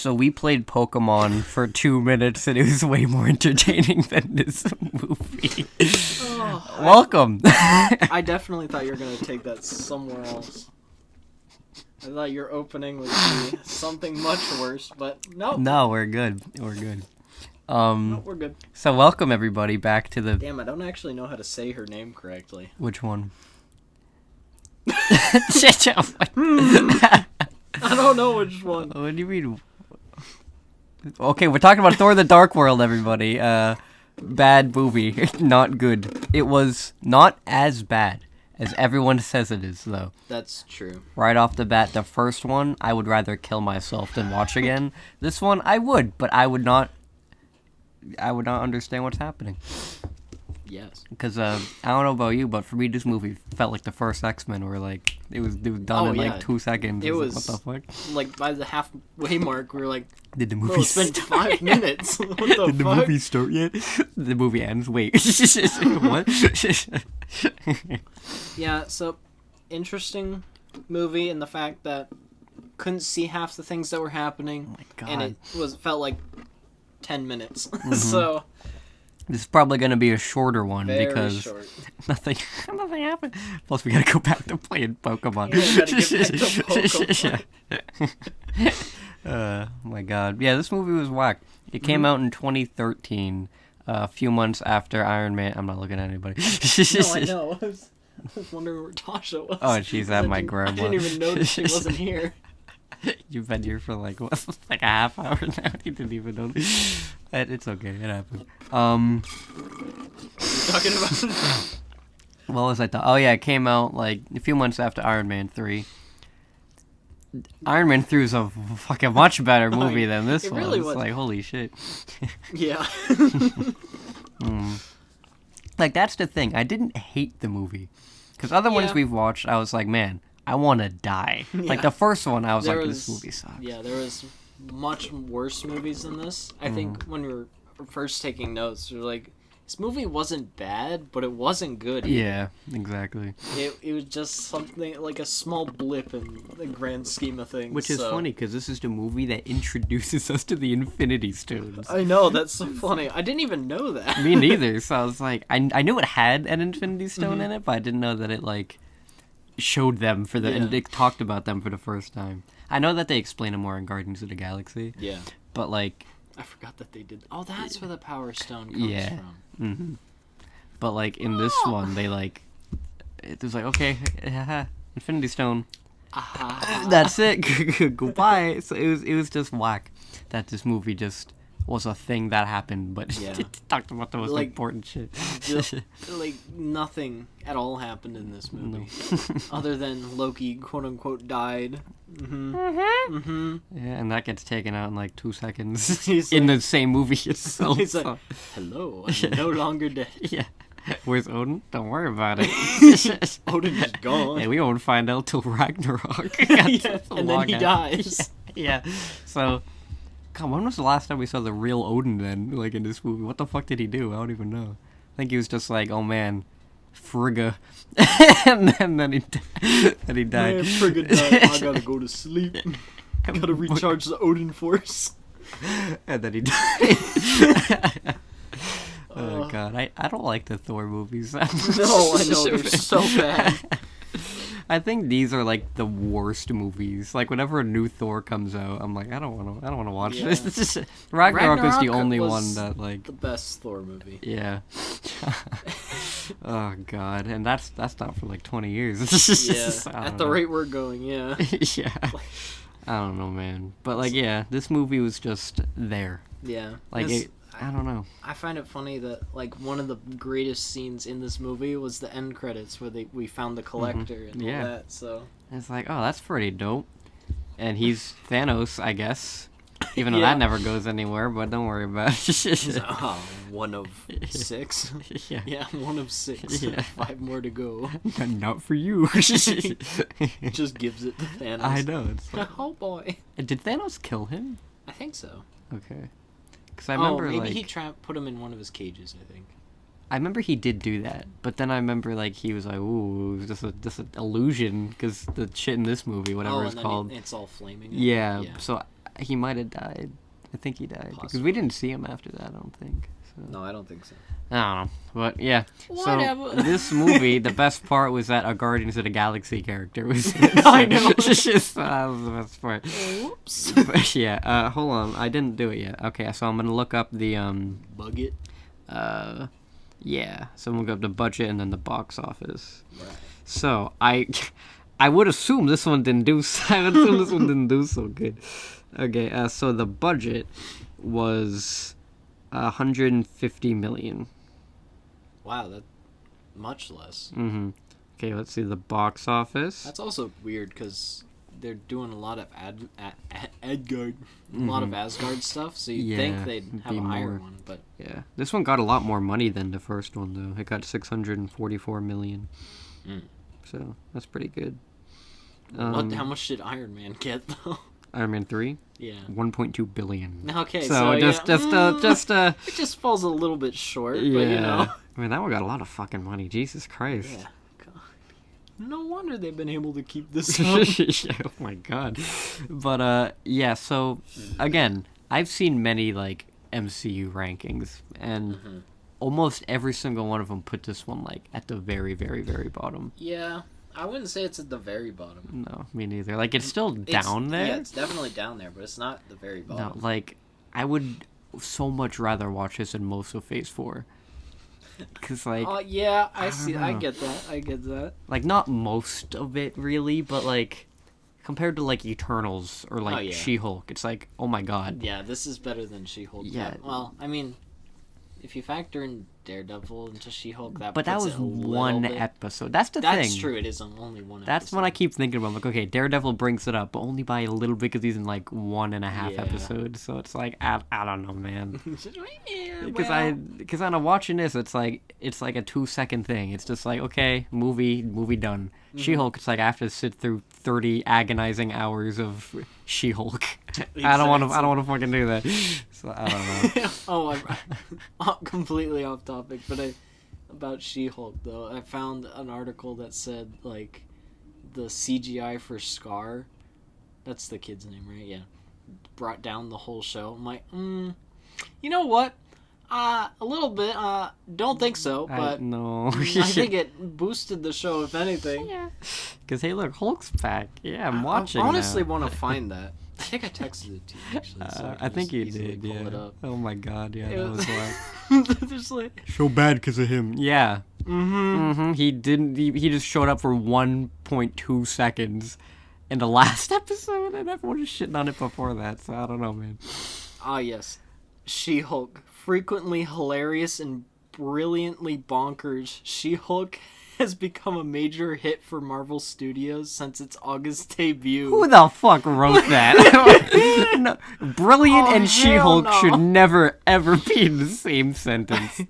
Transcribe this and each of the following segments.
So we played Pokemon for 2 minutes, and it was way more entertaining than this movie. Oh, Welcome. I definitely thought you were going to take that somewhere else. I thought your opening would be something much worse, but nope. No, we're good. We're good. Nope, we're good. So welcome everybody back to the... Damn, I don't actually know how to say her name correctly. Which one? I don't know which one. What do you mean? Okay, we're talking about Thor: The Dark World, everybody. Bad movie. Not good. It was not as bad as everyone says it is, though. That's true. Right off the bat, the first one, I would rather kill myself than watch again. This one, I would, but I would not understand what's happening. Yes. Because, I don't know about you, but for me, this movie felt like the first X-Men, where, like, it was done in, like, 2 seconds. It was, like, what the fuck? Like, by the halfway mark, we were like, Did the bro, movie it's been 5 minutes. What the fuck? Did the movie start yet? The movie ends. Wait. What? Yeah, so, interesting movie in the fact that couldn't see half the things that were happening. Oh my god. And it felt like 10 minutes. Mm-hmm. So... This is probably going to be a shorter one Very because short. nothing happened. Plus, we got to go back to playing Pokemon. Yeah, we gotta get back to Pokemon. Oh my god. Yeah, this movie was whack. It came out in 2013, a few months after Iron Man. I'm not looking at anybody. No, I know. I was wondering where Tasha was. Oh, she's at my grandma. I didn't even notice she wasn't here. You've been here for like what, like a half hour now. You didn't even know. It's okay. It happened. What are you talking about? What was I thought? Oh yeah, it came out like a few months after Iron Man 3. Iron Man 3 is a fucking much better movie than this one. Really It's was. like holy shit. Yeah. Like that's the thing. I didn't hate the movie because other ones Yeah. we've watched, I was like, man, I want to die. Like Yeah. the first one, I was There like, was- this movie sucks. Yeah, there was much worse movies than this. I think when we were first taking notes, we were like, this movie wasn't bad, but it wasn't good either. Yeah, exactly. It was just something, like a small blip in the grand scheme of things. Which is so. funny because this is the movie that introduces us to the Infinity Stones. I know, that's so funny. I didn't even know that. Me neither. So I was like, I knew it had an Infinity Stone in it, but I didn't know that it like showed them for the and Yeah. it talked about them for the first time. I know that they explain it more in Guardians of the Galaxy, Yeah. but like, I forgot that they did. Oh, that's where the Power Stone comes yeah. from. But like in this one, they like it was like okay, Infinity Stone. That's it. Goodbye. So it was just whack that this movie just was a thing that happened, but Yeah. it talked about the most Like, important shit. Like, nothing at all happened in this movie. Other than Loki, quote-unquote, died. Yeah, and that gets taken out in like 2 seconds He's in like- the same movie itself. He's like, hello, I'm no longer dead. yeah. Where's Odin? Don't worry about it. Odin is gone. Hey, we won't find out till Ragnarok. Yeah, That's a and then long he ass- dies. Yeah. So, come on, when was the last time we saw the real Odin then, like in this movie? What the fuck did he do? I don't even know. I think he was just like, oh man, Frigga. and then he died. Man, friggin' died. I gotta go to sleep. Gotta recharge the Odin force. And then he died. Oh god, I don't like the Thor movies. No, I know, they're so bad. I think these are like the worst movies. Like whenever a new Thor comes out, I'm like, I don't want to watch Yeah. this. This is Ragnarok was the Ragnarok only was one that like, The best Thor movie. yeah. Oh god, and that's not for like 20 years. Yeah, at the rate we're going, yeah. Yeah. I don't know, man. But like, yeah, this movie was just there. Yeah. Like, It's- I don't know. I find it funny that like one of the greatest scenes in this movie was the end credits where we found the collector and Yeah. all that. So It's like, oh, that's pretty dope. And he's Thanos, I guess. Even though Yeah. that never goes anywhere, but don't worry about it. he's like, oh, 1 of 6. Yeah. Yeah, 1 of 6. Yeah. 5 more to go. Not for you. Just gives it to Thanos. I know. It's like, Oh boy. did Thanos kill him? I think so. Okay. Because I remember, maybe like... he put him in one of his cages, I think. I remember he did do that, but then I remember, like, he was like, ooh, it was just an illusion, because the shit in this movie, whatever it's and then called... it's all flaming. Yeah, so He might have died. I think he died because we didn't see him after that. I don't think. So. No, I don't think so. I don't know, but yeah. Whatever. So this movie, the best part was that a Guardians of the Galaxy character was. I know. That was the best part. Whoops. But yeah. Hold on, I didn't do it yet. Okay, so I'm gonna look up the Bucket. Yeah. So I'm gonna look up the budget and then the box office. Right. So I would assume this one didn't do. I would assume this one didn't do so good. Okay. So the budget was 150 million. Wow, that's much less. Mm-hmm. Okay, let's see the box office. That's also weird because they're doing a lot of Asgard, a lot of Asgard stuff. So you'd think they'd have a higher one, but yeah, this one got a lot more money than the first one though. It got 644 million. So that's pretty good. How much did Iron Man get though? Iron Man 3? Yeah. 1.2 billion. Okay, so just it just falls a little bit short, yeah. but you know. I mean, that one got a lot of fucking money. Jesus Christ. Yeah. God. No wonder they've been able to keep this up. Yeah, oh my god. But yeah, so again, I've seen many like MCU rankings and almost every single one of them put this one like at the very, very, very bottom. Yeah. I wouldn't say it's at the very bottom. No, me neither. Like, it's still down there. Yeah, it's definitely down there, but it's not the very bottom. No, like, I would so much rather watch this than most of Phase 4. Because, like... yeah, I see. I get that. Like, not most of it, really, but, like, compared to, like, Eternals or, like, She-Hulk, it's like, oh my god. Yeah, this is better than She-Hulk. Yeah. Well, I mean, if you factor in Daredevil into She-Hulk, but that was one episode. That's the thing. That's true. It is only one episode. That's what I keep thinking about. I'm like, okay, Daredevil brings it up, but only by a little bit because he's in like 1.5 episodes. So it's like, I don't know, man. Because I'm watching this, it's like a 2-second thing. It's just like, okay, movie done. She-Hulk, it's like I have to sit through 30 agonizing hours of She-Hulk. Exactly. I don't want to fucking do that. So I don't know. I'm completely off topic, but about She-Hulk though, I found an article that said like the CGI for Scar, that's the kid's name, right? Yeah, brought down the whole show. I'm like, you know what? A little bit. Don't think so, but no. I think it boosted the show, if anything. Yeah. Because hey, look, Hulk's back. Yeah, I'm watching. I honestly now. Want to find that. I think I texted it to you actually. So I think you did. Yeah. It up. Oh my god. Yeah, that was like just like so bad because of him. Yeah. He didn't. He just showed up for 1.2 seconds in the last episode, and everyone was shitting on it before that. So I don't know, man. Ah, yes, She-Hulk. Frequently hilarious and brilliantly bonkers, She-Hulk has become a major hit for Marvel Studios since its August debut. Who the fuck wrote that? No, brilliant and She-Hulk should never, ever be in the same sentence.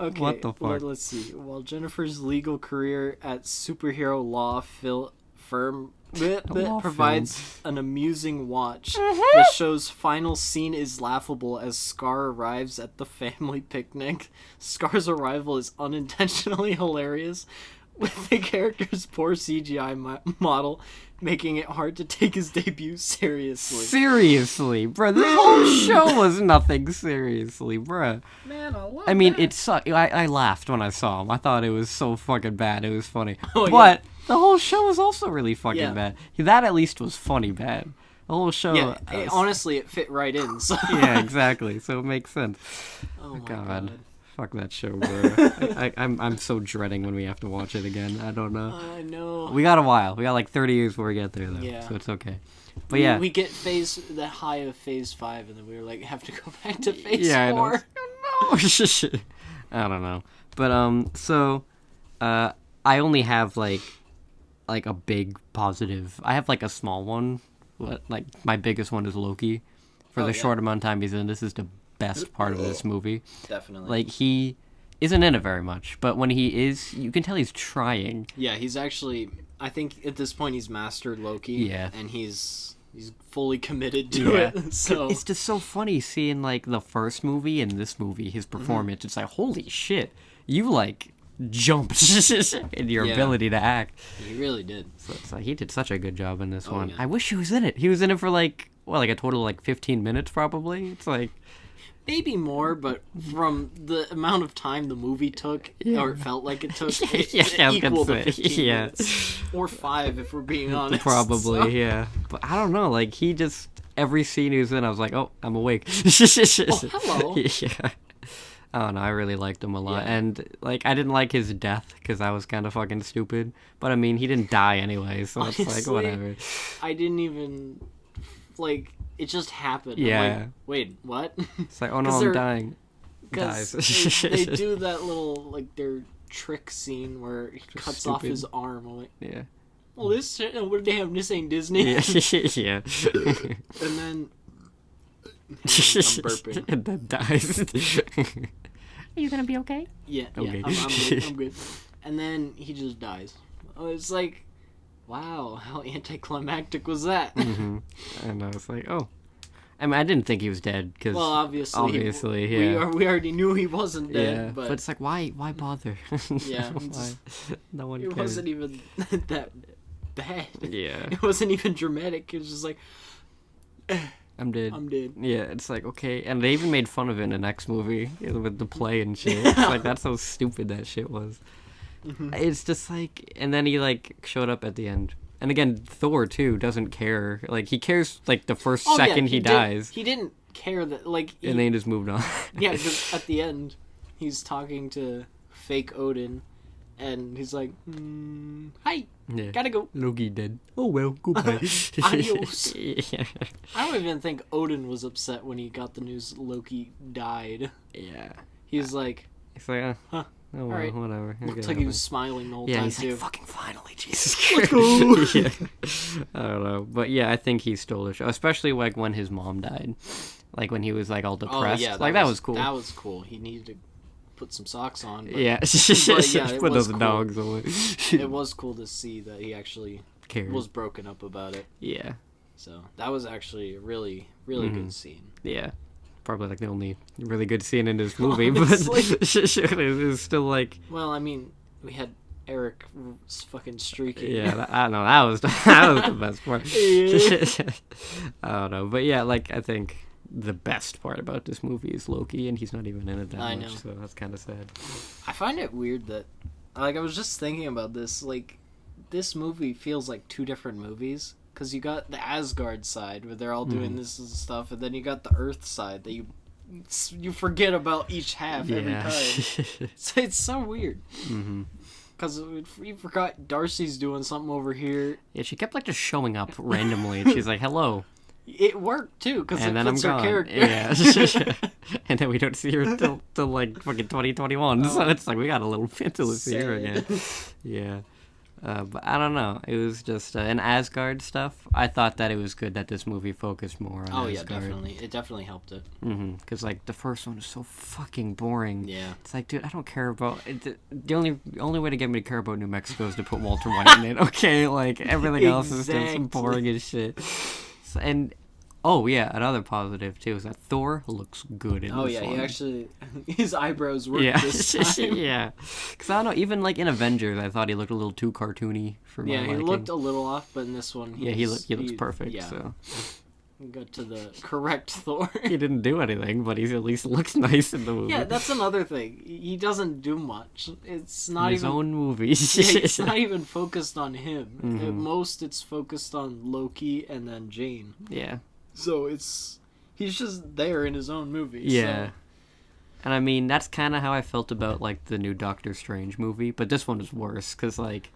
Okay, what the fuck? Let's see. While Jennifer's legal career at superhero law firm provides an amusing watch. The show's final scene is laughable as Scar arrives at the family picnic. Scar's arrival is unintentionally hilarious, with the character's poor CGI model making it hard to take his debut seriously. Seriously, bro, this whole show was nothing seriously, bro. Man, I mean, it sucked. I laughed when I saw him. I thought it was so fucking bad. It was funny. Oh, but the whole show was also really fucking bad. That at least was funny bad. The whole show... Yeah, honestly, it fit right in. So. Yeah, exactly. So it makes sense. Oh my god. Fuck that show, bro. I'm so dreading when we have to watch it again. I don't know. I know. We got a while. We got like 30 years before we get there, though. Yeah. So it's okay. But yeah. We get the high of phase 5, and then we were like, have to go back to phase 4. I know. I don't know. But, so, I only have, like a big positive. I have, like, a small one. Like, my biggest one is Loki. For the short amount of time he's in, this is the best part of this movie. Definitely. Like, he isn't in it very much, but when he is, you can tell he's trying. Yeah, he's actually... I think at this point he's mastered Loki. Yeah. And he's fully committed to it. So it's just so funny seeing, like, the first movie and this movie, his performance. It's like, holy shit. You, like... jumped in your ability to act. He really did. So he did such a good job in this one. Yeah. I wish he was in it. He was in it for like like a total of like 15 minutes probably. It's like maybe more, but from the amount of time the movie took, or it felt like it took, it equaled to 15 minutes. Or 5, if we're being honest. Probably, so. yeah. But I don't know, like, he just, every scene he was in, I was like, oh, I'm awake. Hello. Yeah. I don't know, I really liked him a lot. Yeah. And, like, I didn't like his death, because I was kind of fucking stupid. But, I mean, he didn't die anyway, so honestly, it's like, whatever. I didn't even, like, it just happened. Yeah. I'm like, wait, what? It's like, oh no, I'm dying. Because they do that little, like, their trick scene where he cuts off his arm. I'm like, yeah. Well, this, damn, this ain't Disney. Yeah. And then... I'm burping. And then dies. Are you gonna be okay? Yeah, okay. I'm good. And then he just dies. It's like, wow, how anticlimactic was that? Mm-hmm. And I was like, oh. I mean, I didn't think he was dead, because... Well, obviously, yeah. We already knew he wasn't dead, yeah, but it's like, why bother? Yeah. Why? No one cares. It wasn't even that bad. Yeah. It wasn't even dramatic. It was just like... I'm dead. Yeah, it's like, okay. And they even made fun of it in the next movie with the play and shit. It's like, that's how stupid that shit was. Mm-hmm. It's just like... And then he, like, showed up at the end. And again, Thor, too, doesn't care. Like, he cares, like, the first second he dies. He didn't care that, like... And then he just moved on. Yeah, because at the end, he's talking to fake Odin, and he's like, hi, gotta go. Loki dead. Oh, well, goodbye. Adios. Yeah. I don't even think Odin was upset when he got the news Loki died. Yeah. He's like... He's like, huh. Oh, well, right. Whatever. Looks like he was smiling the whole time, he's too. like, fucking finally, Jesus Christ. Let's go! Yeah. I don't know. But yeah, I think he stole the show. Especially, like, when his mom died. Like, when he was, like, all depressed. Oh, yeah. That was cool. That was cool. He needed to put some socks on. But, yeah. But, yeah, put those cool. dogs away. It was cool to see that he actually cared. Was broken up about it. Yeah. So, that was actually a really, really good scene. Yeah. Probably like the only really good scene in this movie, but it was still like. Well, I mean, we had Eric fucking streaking. Yeah, I don't know. That was the best part. I don't know, but yeah, like I think the best part about this movie is Loki, and he's not even in it that much, so that's kind of sad. I find it weird that, like, I was just thinking about this. Like, this movie feels like 2 different movies. Because you got the Asgard side where they're all doing this and stuff, and then you got the Earth side that you forget about each half every time. So it's so weird. Because you forgot Darcy's doing something over here. Yeah, she kept like just showing up randomly, and she's like, "Hello." It worked too, because it fits her character. Yeah, and then we don't see her till like fucking 2021. So it's like we got a little bit to see her again. Yeah. But I don't know. It was just an Asgard stuff. I thought that it was good that this movie focused more on Asgard. Oh, yeah, definitely. It definitely helped it. Because, like, the first one is so fucking boring. Yeah. It's like, dude, I don't care about... The only way to get me to care about New Mexico is to put Walter White in it, okay? Like, everything else is just boring as shit. So, and... Oh, yeah, another positive, too, is that Thor looks good in this one. Oh, yeah, he actually... His eyebrows work this time. Yeah. Because, I don't know, even, like, in Avengers, I thought he looked a little too cartoony for my liking. Yeah, he looked a little off, but in this one... he looks perfect, so... Got to the correct Thor. He didn't do anything, but he at least looks nice in the movie. Yeah, that's another thing. He doesn't do much. It's not his own movies. Yeah, it's not even focused on him. At most, it's focused on Loki and then Jane. Yeah. So he's just there in his own movie. Yeah. So. And I mean, that's kind of how I felt about, like, the new Doctor Strange movie. But this one is worse, because, like,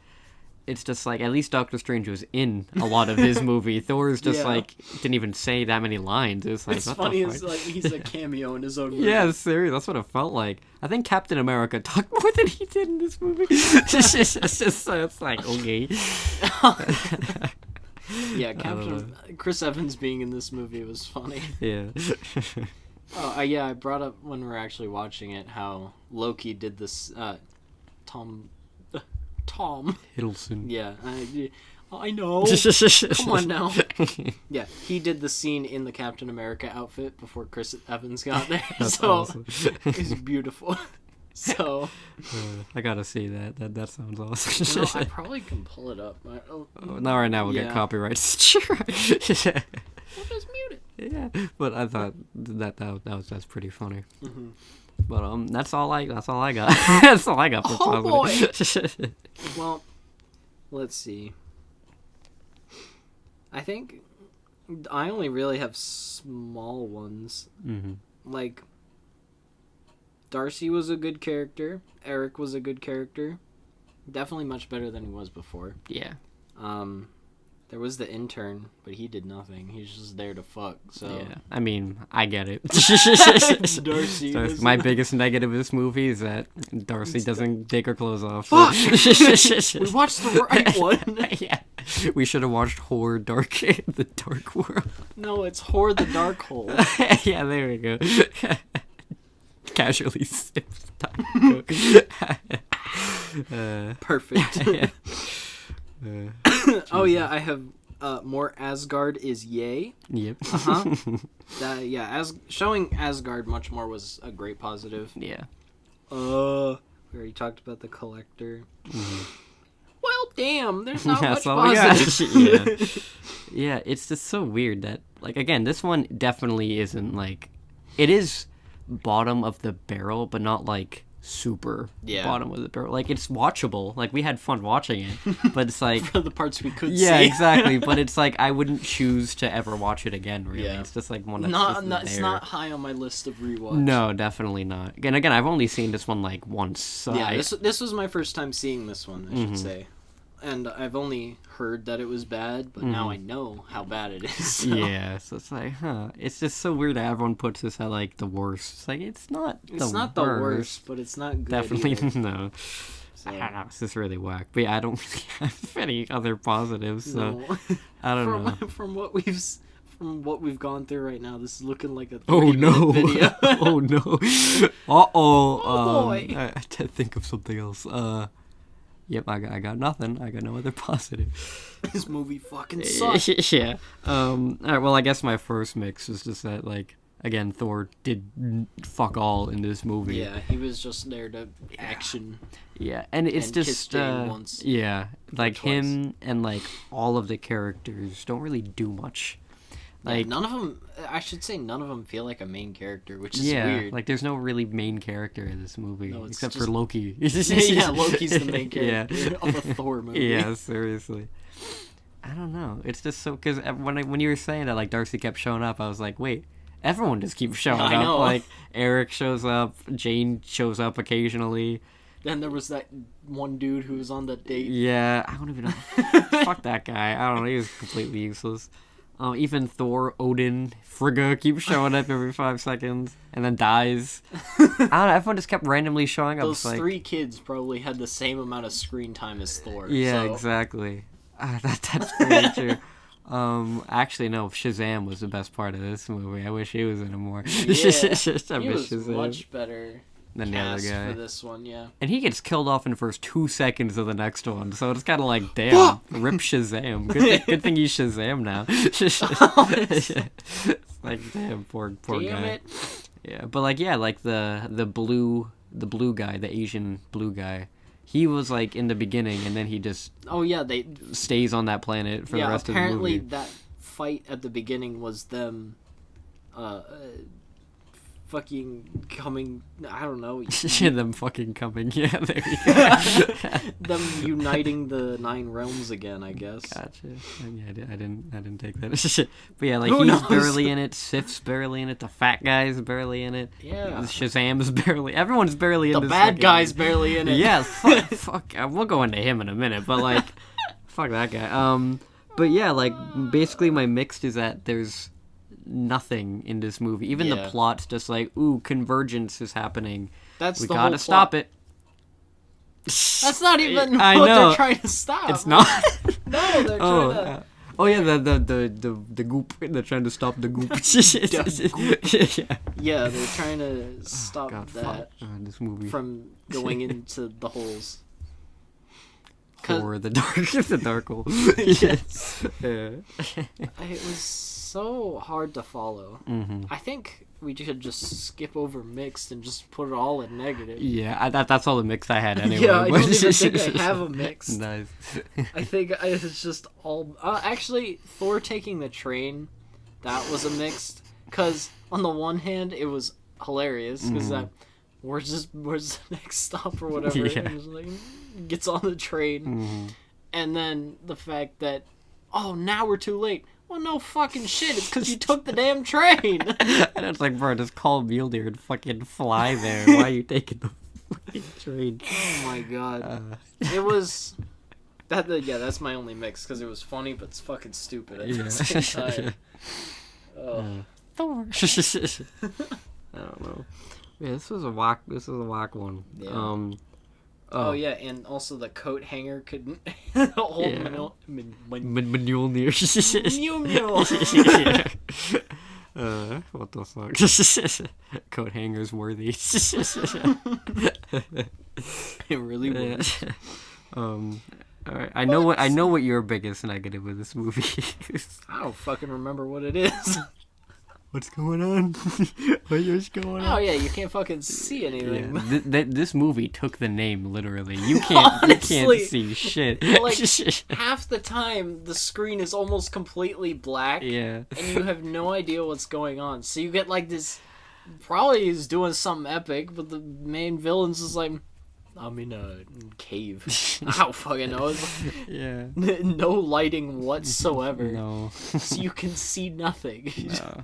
it's just, like, at least Doctor Strange was in a lot of his movie. Thor's just, like, didn't even say that many lines. It's like, it's funny, it's like, he's a cameo in his own movie. Yeah, serious. That's what it felt like. I think Captain America talked more than he did in this movie. It's like, okay. Yeah, Chris Evans being in this movie was funny. Yeah. Yeah, I brought up when we were actually watching it how Loki did this, Tom Hiddleston. Yeah, I know. Come on now. Yeah, he did the scene in the Captain America outfit before Chris Evans got there. That's awesome. It's beautiful. So I gotta see that. That sounds awesome. I probably can pull it up. Not right now. We'll get copyright. We'll just mute Yeah, but I thought that's pretty funny. Mm-hmm. But that's all I got. That's all I got for positive. Well, let's see. I think I only really have small ones. Mm-hmm. Like, Darcy was a good character. Eric was a good character. Definitely much better than he was before. Yeah. There was the intern, but he did nothing. He's just there to fuck. So Yeah. I mean, I get it. Darcy. My biggest negative of this movie is that Darcy doesn't take her clothes off. Fuck! We watched the right one. Yeah. We should have watched Horror Dark, The Dark World. No, it's Horror the Dark Hole. Yeah, there we go. Casually sips. Perfect. Yeah. Oh yeah, I have more Asgard is yay. Yep. Yeah, showing Asgard much more was a great positive. Yeah. We already talked about the Collector. Mm-hmm. Well, damn, there's not much positive. Yeah, it's just so weird that, like, again, this one definitely isn't, like, it is bottom of the barrel, but not, like, super bottom of the barrel. Like, it's watchable. Like, we had fun watching it, but it's like... For the parts we could see. Yeah, exactly, but it's like, I wouldn't choose to ever watch it again, really. Yeah. It's just, like, one that's It's not high on my list of rewatch. No, definitely not. Again, I've only seen this one, like, once. So yeah, this was my first time seeing this one, I should say. And I've only heard that it was bad, but now I know how bad it is. So. Yeah, so it's like, it's just so weird that everyone puts this at, like, the worst. It's like, it's not the worst, but it's not good. Definitely either. No. So. I don't know, it's just really whack. But yeah, I don't really have any other positives, so No. I don't know. From what we've gone through right now, this is looking like a 30-minute Oh no! video. Oh no! Uh-oh! Oh boy! I had to think of something else. Yep, I got nothing. I got no other positive. This movie fucking sucks. Yeah. Alright, well, I guess my first mix is just that, like, again, Thor did fuck all in this movie. Yeah, he was just there to action. Yeah, and it's and just kiss Jane once. Yeah, like twice. him and like all of the characters don't really do much. Like none of them. I should say none of them feel like a main character, which is yeah, weird. like there's no really main character in this movie except just... for Loki. Yeah, Loki's the main character of a Thor movie. Yeah, seriously. I don't know. It's just so because when you were saying that, like Darcy kept showing up, I was like, wait, everyone just keeps showing up. Know. Like Eric shows up, Jane shows up occasionally. Then there was that one dude who was on that date. Yeah, I don't even know. Fuck that guy. I don't know. He was completely useless. Even Thor, Odin, Frigga keeps showing up every 5 seconds and then dies. I don't know. Everyone just kept randomly showing up. Those three kids probably had the same amount of screen time as Thor. Yeah, so. Exactly. That's pretty true. Actually, no. Shazam was the best part of this movie. I wish he was in it more. Yeah, he was Shazam much better than the other guy. for this one, yeah. And he gets killed off in the first 2 seconds of the next one, so it's kind of like, damn, rip Shazam. Good thing he's Shazam now. It's like, damn, poor guy. It. Yeah, but like, yeah, like the blue guy, the Asian blue guy. He was like in the beginning, and then he just they stays on that planet for the rest of the movie. Apparently that fight at the beginning was them fucking coming, I don't know. Them fucking coming, yeah, there you go. Them uniting the 9 realms again, I guess. Gotcha. Yeah, I didn't take that. But yeah, like Who he's knows? barely in it, Sif's barely in it, the fat guy's barely in it. Yeah. Shazam's barely, everyone's barely in The this bad fucking guy's movie. barely in it. Yeah, fuck. We'll go into him in a minute, but like, fuck that guy. But yeah, like basically my mixed is that there's nothing in this movie. Even the plot's just like, ooh, convergence is happening. We gotta stop it. That's not even what they're trying to stop. It's not. No, they're trying to. Oh yeah, the goop. They're trying to stop the goop. Yeah, they're trying to stop this movie from going into the holes. Or the dark hole. Yes. Yeah. It was so hard to follow. Mm-hmm. I think we should just skip over mixed and just put it all in negative. Yeah, that's all the mix I had anyway. Yeah, I don't even think I have a mix. Nice. I think it's just all... actually, Thor taking the train that was a mixed. Because on the one hand, it was hilarious because that where's the next stop or whatever. Yeah. And just, like, gets on the train, and then the fact that now we're too late. Well, no fucking shit. It's because you took the damn train. And it's like, bro, just call Mjolnir and fucking fly there. Why are you taking the fucking train? Oh my god. It was... that's my only mix, because it was funny, but it's fucking stupid at the same time. Thor. I don't know. Yeah, this was a whack one. Yeah. Oh yeah, and also the coat hanger couldn't hold Mjolnir. What the fuck? Coat hangers worthy. It really was. Alright, I know what your biggest negative with this movie is. I don't fucking remember what it is. What's going on? What's going on? Oh yeah, you can't fucking see anything. Yeah. This movie took the name literally. You can't see shit. Like half the time, the screen is almost completely black. Yeah. And you have no idea what's going on. So you get like this. Probably he's doing something epic, but the main villain's just like, I'm in a cave. I don't fucking know. Yeah. No lighting whatsoever. No. So you can see nothing. No.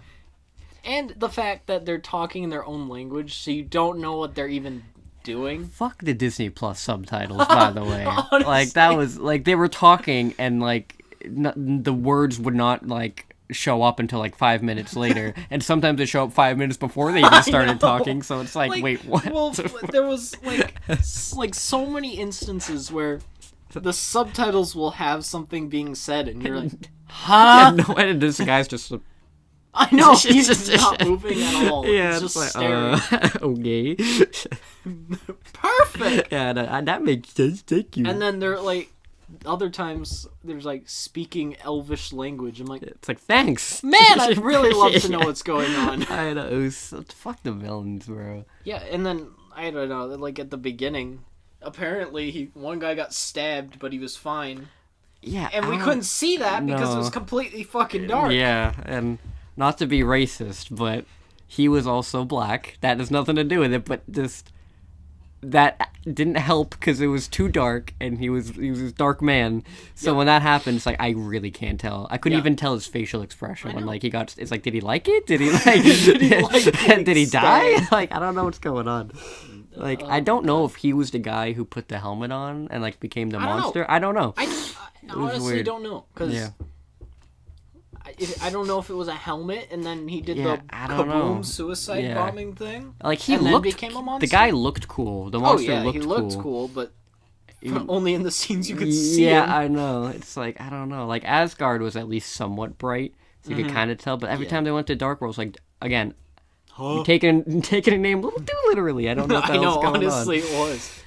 And the fact that they're talking in their own language, so you don't know what they're even doing. Fuck the Disney Plus subtitles, by the way. Honestly. Like, that was, like, they were talking, and, like, the words would not, like, show up until, like, 5 minutes later. And sometimes they show up 5 minutes before they even started talking, so it's like, wait, what? Well, there was, like so many instances where the subtitles will have something being said, and you're like, huh? Yeah, no, and this guy's just... I know, he's just not moving at all. Yeah, he's just like, staring. Okay. Perfect! Yeah, that makes sense. Thank you. And then there, like, other times, there's, like, speaking Elvish language. I'm like, it's like, thanks. Man, I'd really love to know what's going on. I know, it was fuck the villains, bro. Yeah, and then, I don't know, like, at the beginning, apparently, one guy got stabbed, but he was fine. Yeah, and we couldn't see that because it was completely fucking dark. Yeah, and... Not to be racist, but he was also black. That has nothing to do with it, but just that didn't help because it was too dark, and he was a dark man. So when that happened, it's like I really can't tell. I couldn't even tell his facial expression when like he got. It's like, did he like it? Did he like? Did he die? Like I don't know what's going on. Like I don't know if he was the guy who put the helmet on and like became the monster. I don't know. I honestly don't know because. I don't know if it was a helmet and then he did the kaboom suicide bombing thing. Like he then looked, became a monster. The guy looked cool. The monster looked cool. He looked cool, but only in the scenes you could see him. Yeah, I know. It's like I don't know. Like Asgard was at least somewhat bright, so you could kind of tell. But every time they went to Dark World, like again, taking a name a little too literally. I don't know what the hell's going on. Honestly, it was.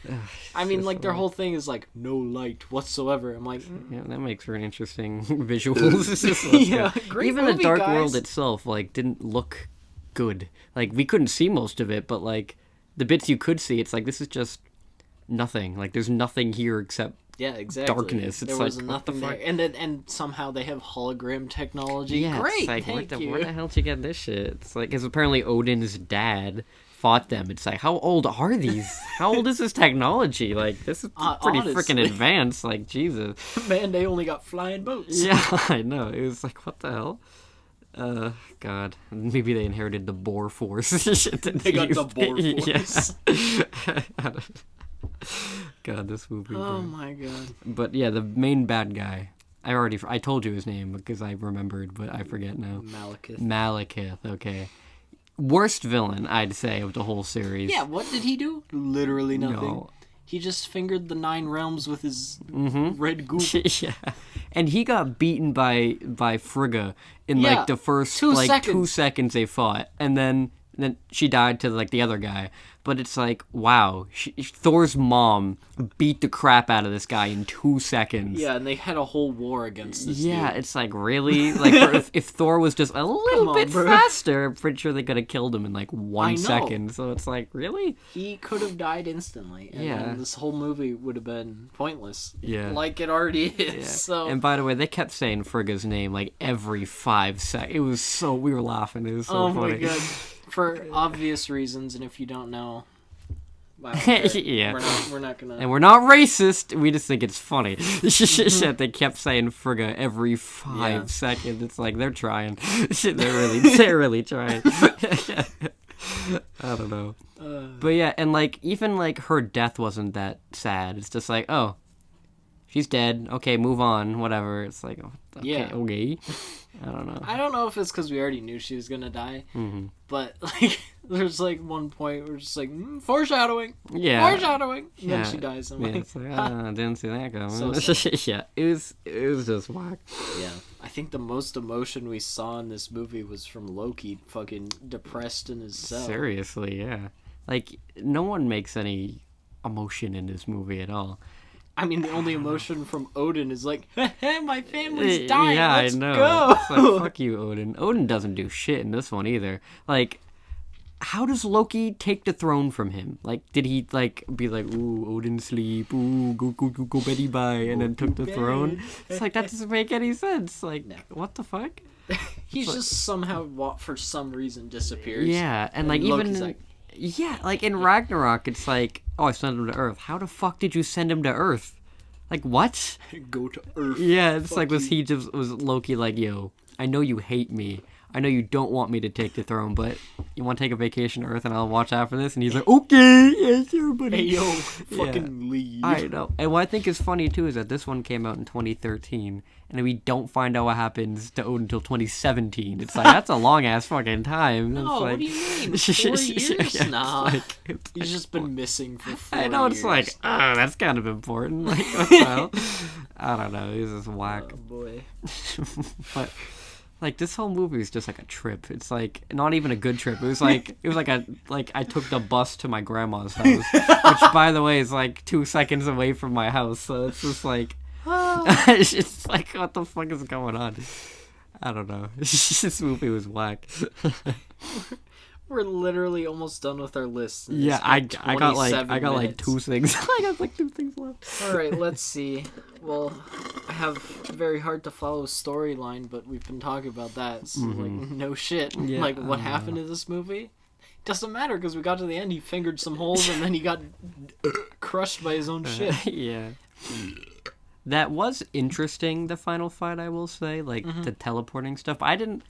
I mean, like, their whole thing is, like, no light whatsoever. I'm like... Yeah, that makes for an interesting visuals. Yeah, great Even movie, the Dark guys. World itself, like, didn't look good. Like, we couldn't see most of it, but, like, the bits you could see, it's like, this is just nothing. Like, there's nothing here except darkness. It's there was like, nothing there. And somehow they have hologram technology. Yeah, great, it's like, thank you. Where the hell did you get this shit? It's like, because apparently Odin's dad... fought them. It's like, how old are these? How old is this technology? Like, this is pretty freaking advanced. Like, Jesus. Man, they only got flying boats. Yeah, I know. It was like, what the hell? God. Maybe they inherited the Boar Force. They got the Boar Force. Yeah. God, this movie. Oh my god. But yeah, the main bad guy. I told you his name because I remembered, but I forget now. Malekith, okay. Worst villain, I'd say, of the whole series. Yeah, what did he do? Literally nothing. No. He just fingered the 9 realms with his red goop. Yeah. And he got beaten by Frigga in like the first 2 seconds they fought. And then And then she died to like the other guy. But it's like, wow, Thor's mom beat the crap out of this guy in 2 seconds. Yeah, and they had a whole war against this Yeah, dude. it's like, really? Like, if Thor was just a little bit faster, I'm pretty sure they could have killed him in like 1 second. So it's like, really? He could have died instantly. And then this whole movie would have been pointless. Yeah. Like it already is. Yeah. So. And by the way, they kept saying Frigga's name like every 5 seconds. It was so, we were laughing. It was so funny. Oh my god. For obvious reasons, and if you don't know... Wow, yeah. We're not gonna... And we're not racist. We just think it's funny. Shit, they kept saying Frigga every 5 seconds. It's like they're trying. they're really trying. I don't know. But yeah, and like even like her death wasn't that sad. It's just like, oh, she's dead. Okay, move on. Whatever. It's like, okay. I don't know. I don't know if it's because we already knew she was gonna die, but like, there's like one point where it's just like foreshadowing. Yeah, foreshadowing. And then she dies. I'm like, it's like, I didn't see that coming. So yeah, it was just whack. Yeah, I think the most emotion we saw in this movie was from Loki, fucking depressed in his cell. Seriously, yeah. Like no one makes any emotion in this movie at all. I mean, the only emotion from Odin is like, my family's dying, yeah, let's I know. go! It's like, fuck you, Odin. Odin doesn't do shit in this one either. Like, how does Loki take the throne from him? Like, did he, like, be like, ooh, Odin sleep, ooh, go Betty bye, and then took the throne? It's like, that doesn't make any sense. Like, what the fuck? He's just somehow, for some reason, disappears. Yeah, and like, Loki's even... like, yeah, like in Ragnarok, it's like, oh, I sent him to Earth. How the fuck did you send him to Earth? Like, what? Go to Earth. Yeah, it's like, was Loki like, yo, I know you hate me. I know you don't want me to take the throne, but you want to take a vacation to Earth and I'll watch out for this? And he's like, okay, yeah, sure, buddy. Hey, yo, fucking leave. I know. And what I think is funny, too, is that this one came out in 2013, and we don't find out what happens to Odin until 2017. It's like, that's a long-ass fucking time. No, it's like, what do you mean? 4 years? Yeah, nah. it's He's just been missing for 4 years. I know, it's like, that's kind of important. Like, what the hell? I don't know. He's just whack. Oh, boy. But... like, this whole movie is just like a trip. It's like not even a good trip. It was like I took the bus to my grandma's house, which by the way is like 2 seconds away from my house. So it's just like it's just like, what the fuck is going on? I don't know. This movie was whack. We're literally almost done with our list. Yeah, I got like 2 things. I got like 2 things left. All right, let's see. Well, I have a very hard to follow storyline, but we've been talking about that. So like, no shit. Yeah, like, what happened to this movie? Doesn't matter because we got to the end. He fingered some holes and then he got crushed by his own shit. Yeah. That was interesting. The final fight, I will say, like the teleporting stuff. I didn't.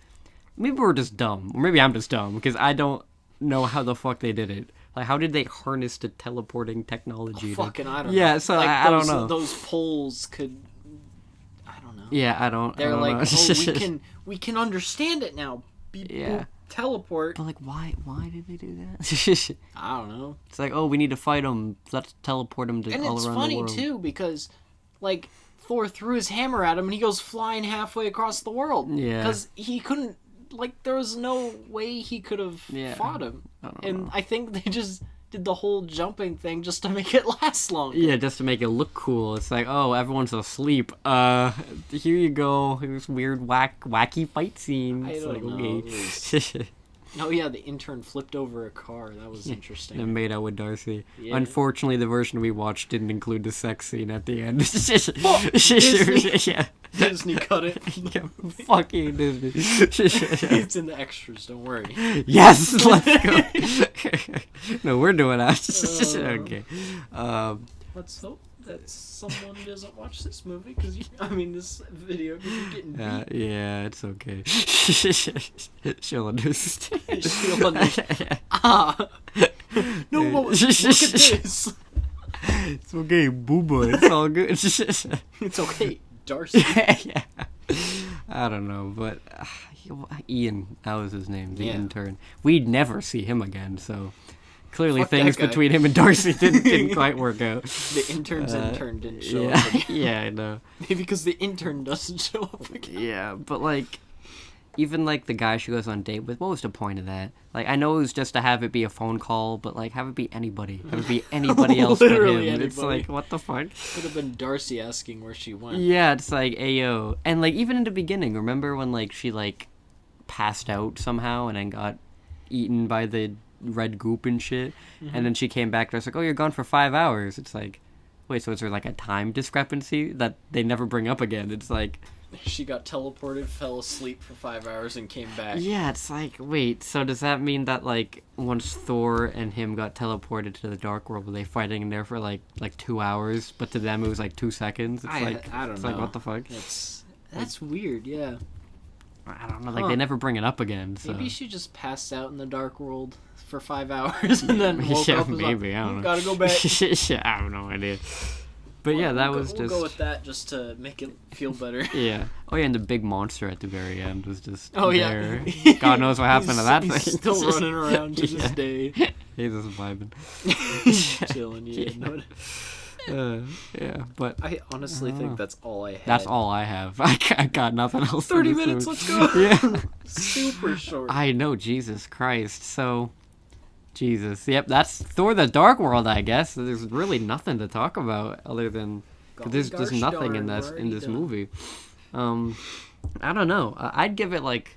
Maybe we're just dumb. Or maybe I'm just dumb, because I don't know how the fuck they did it. Like, how did they harness the teleporting technology? I don't know. Yeah, so like I don't know. Those poles could... I don't know. Yeah, They're like, know. oh, we can understand it now. People teleport. But, like, why did they do that? I don't know. It's like, oh, we need to fight them. Let's teleport them to all around the world. And it's funny, too, because, like, Thor threw his hammer at him, and he goes flying halfway across the world. Yeah. Because he couldn't... Like, there was no way he could have fought him. I think they just did the whole jumping thing just to make it last longer. Yeah, just to make it look cool. It's like, oh, everyone's asleep. Here you go. Here's weird, wacky fight scene. I don't know. Okay. Oh, yeah, the intern flipped over a car. That was interesting. And made out with Darcy. Yeah. Unfortunately, the version we watched didn't include the sex scene at the end. Disney. Yeah. Disney cut it. Yeah, fucking Disney. It's in the extras, don't worry. Yes, let's go. No, we're doing that. Okay. Let's hope that someone doesn't watch this movie, this video, because you're getting beat. Yeah, it's okay. She'll understand. She'll understand. No, look at this. It's okay, booba. It's all good. It's okay, Darcy. Yeah. I don't know, but Ian, that was his name, the intern. We'd never see him again, so clearly Fuck things between him and Darcy didn't quite work out. The intern's intern didn't show up again. Yeah, I know. Maybe because the intern doesn't show up again. Yeah, but like, even like the guy she goes on a date with, what was the point of that? Like, I know it was just to have it be a phone call, but like have it be anybody. Have it be anybody else but him. Literally It's anybody. like, what the fuck? Could have been Darcy asking where she went. Yeah, it's like, ayo. And like even in the beginning, remember when like she like passed out somehow and then got eaten by the red goop and shit, and then she came back and was like, oh, you're gone for 5 hours. It's like, wait, so is there like a time discrepancy that they never bring up again? It's like, She got teleported, fell asleep for 5 hours, and came back. yeah, it's like, wait, so does that mean that like once Thor and him got teleported to the Dark World, were they fighting in there for like 2 hours, but to them it was like 2 seconds? It's I don't it's know. like, what the fuck? That's weird, yeah. I don't know, like they never bring it up again. So. Maybe she just passed out in the Dark World for 5 hours and then woke Yeah, up and was maybe, like, I don't know. Gotta go back. Yeah, I have no idea. But yeah, that was We'll just... go with that just to make it feel better. Yeah. Oh yeah, and the big monster at the very end was just Oh, there. yeah. God knows what happened to that He's thing. still running around to this day. He's just vibing. Chilling, yeah. Yeah, but I honestly think that's all I had. that's all I have. I got nothing else. 30 for this minutes, movie. let's go! Yeah. Super short. I know, Jesus Christ. So, Jesus. Yep, that's Thor: The Dark World. I guess there's really nothing to talk about other than there's nothing in this movie. I don't know. I'd give it like.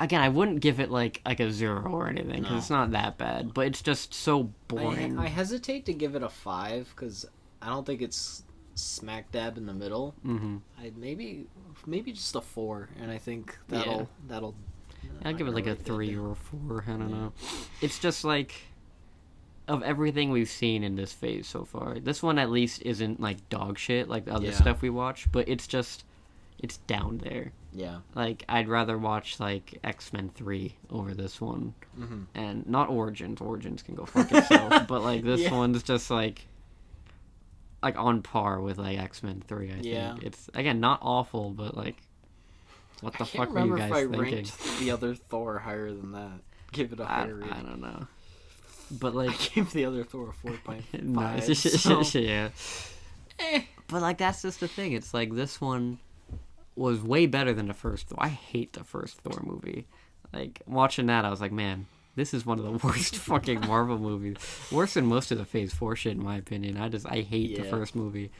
Again, I wouldn't give it like a 0 or anything because it's not that bad, but it's just so boring. I hesitate to give it a 5 because I don't think it's smack dab in the middle. Mm-hmm. Maybe just a 4, and I think that'll. I'll give it like a 3 or a 4. I don't know. It's just like of everything we've seen in this phase so far. This one at least isn't like dog shit like the other stuff we watch, but it's down there. Yeah. Like I'd rather watch like X-Men 3 over this one, and not Origins. Origins can go fuck itself, but like this one's just like on par with like X-Men 3. I think it's again not awful, but like what the fuck were you guys thinking? I ranked the other Thor higher than that. Give it a higher rating. I don't know, but like I gave the other Thor a 4.5. no, So. yeah. But like that's just the thing. It's like this one was way better than the first Thor. I hate the first Thor movie. Like watching that, I was like, man, this is one of the worst fucking Marvel movies. Worse than most of the Phase 4 shit, in my opinion. I hate the first movie.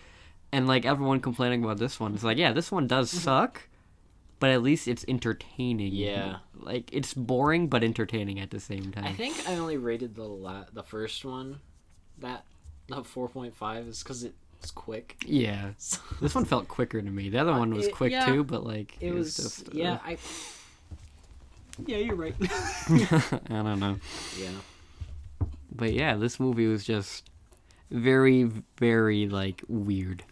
And like everyone complaining about this one, it's like, yeah, this one does suck, but at least it's entertaining. Yeah. Like it's boring but entertaining at the same time. I think I only rated the first one the 4.5 is because it's quick. Yeah. This one felt quicker to me. The other one was quick too, but like it was just yeah, you're right. I don't know. Yeah. But yeah, this movie was just very, very like weird.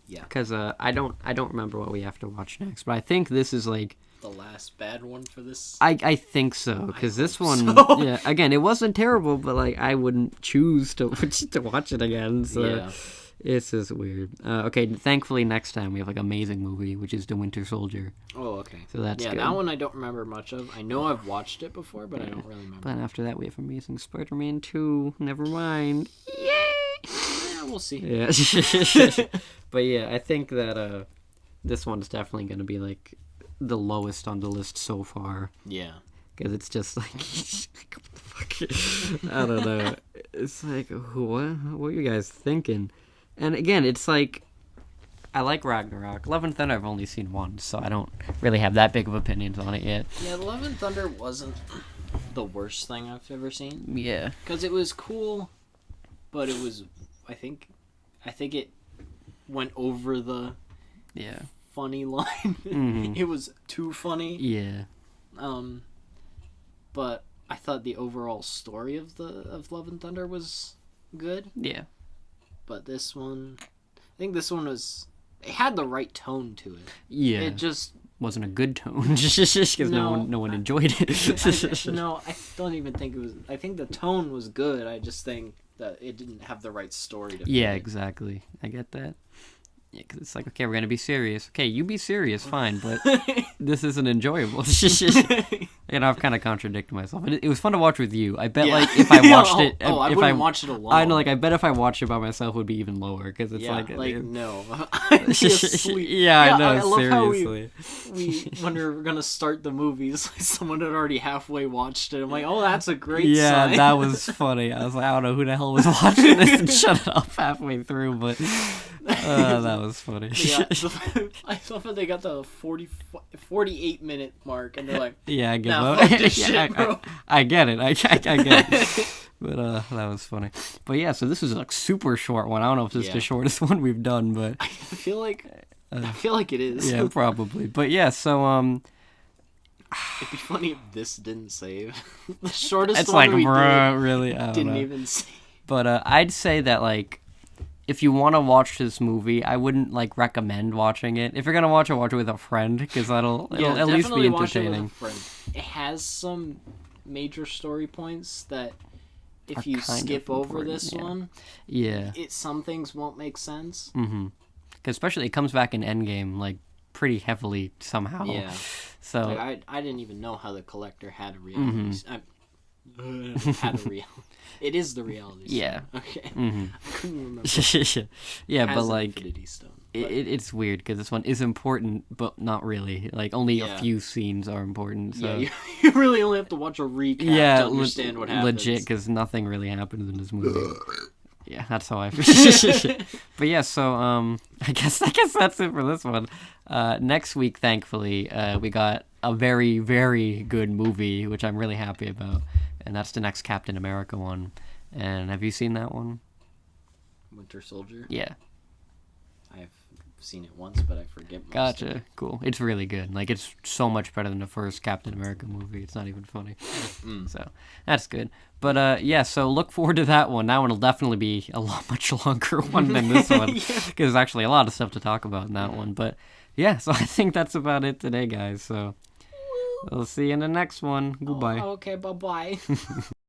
Yeah. Because I don't remember what we have to watch next, but I think this is like the last bad one for this. I think so, because this one, so. yeah, again, it wasn't terrible, but like I wouldn't choose to watch it again. So Yeah. it's just weird. Okay, thankfully next time we have like an amazing movie, which is The Winter Soldier. Oh, okay. So that's good. That one I don't remember much of. I know I've watched it before, but I don't really remember. But after that, we have Amazing Spider-Man 2. Never mind. Yay! Yeah, we'll see. Yeah. But yeah, I think that this one's definitely going to be like the lowest on the list so far. Yeah. Because it's just like, what the fuck? I don't know. It's like, what are you guys thinking? And again, it's like, I like Ragnarok. Love and Thunder I've only seen once, so I don't really have that big of opinions on it yet. Yeah, Love and Thunder wasn't the worst thing I've ever seen. Yeah. Because it was cool, but it was, I think it went over the funny line. Mm-hmm. It was too funny. Yeah. But I thought the overall story of Love and Thunder was good. Yeah. But this one, I think this one it had the right tone to it. Yeah. It just wasn't a good tone because no one enjoyed it. No, I don't even think it was. I think the tone was good. I just think that it didn't have the right story to Yeah, fit. exactly. I get that. Yeah, because it's like, okay, we're gonna be serious. Okay, you be serious, fine, but this isn't enjoyable. I've kind of contradicted myself. It was fun to watch with you. I bet, like, if I watched it... I wouldn't watch it alone. I know, like, I bet if I watched it by myself, it would be even lower, because it's no. I'd be asleep. Yeah, I know, I love seriously. how we when we were gonna start the movies, someone had already halfway watched it. I'm like, oh, that's a great sign. Yeah, that was funny. I was like, I don't know who the hell was watching this and shut it off halfway through, but that was funny. Yeah, I love how they got the 48-minute mark, and they're like, yeah, I give nah, up. fuck this shit, bro. I get it. I get it. But that was funny. But yeah, so this was a super short one. I don't know if this is the shortest one we've done, but I feel like it is. Yeah, probably. But yeah, so it'd be funny if this didn't save. The shortest it's one like, we bruh, did really? I don't didn't know. even save. But I'd say that, like, if you want to watch this movie, I wouldn't, like, recommend watching it. If you're gonna watch it with a friend, because it'll at least be entertaining. Watch it with a friend. It has some major story points that if you skip over this one, some things won't make sense. Mm-hmm. Because especially it comes back in Endgame, like, pretty heavily somehow. Yeah. So like, I didn't even know how the Collector had a reality. Had a real. It is the reality. Yeah. Stone. Okay. Mm-hmm. I couldn't remember. Yeah, It but has an like Infinity Stone. it's weird because this one is important, but not really. Like only a few scenes are important. So yeah, you really only have to watch a recap to understand what happens. Legit, because nothing really happens in this movie. Yeah, that's how I feel. But yeah, so I guess that's it for this one. Next week, thankfully, we got a very, very good movie, which I'm really happy about, and that's the next Captain America one. And have you seen that one? Winter Soldier? Yeah. I've seen it once, but I forget most Gotcha. of it. Cool. It's really good. Like, it's so much better than the first Captain America movie. It's not even funny. So, that's good. But, yeah, so look forward to that one. That one will definitely be a much longer one than this one. Because there's actually a lot of stuff to talk about in that one. But, yeah, so I think that's about it today, guys. So, we'll see you in the next one. Goodbye. Okay, bye-bye.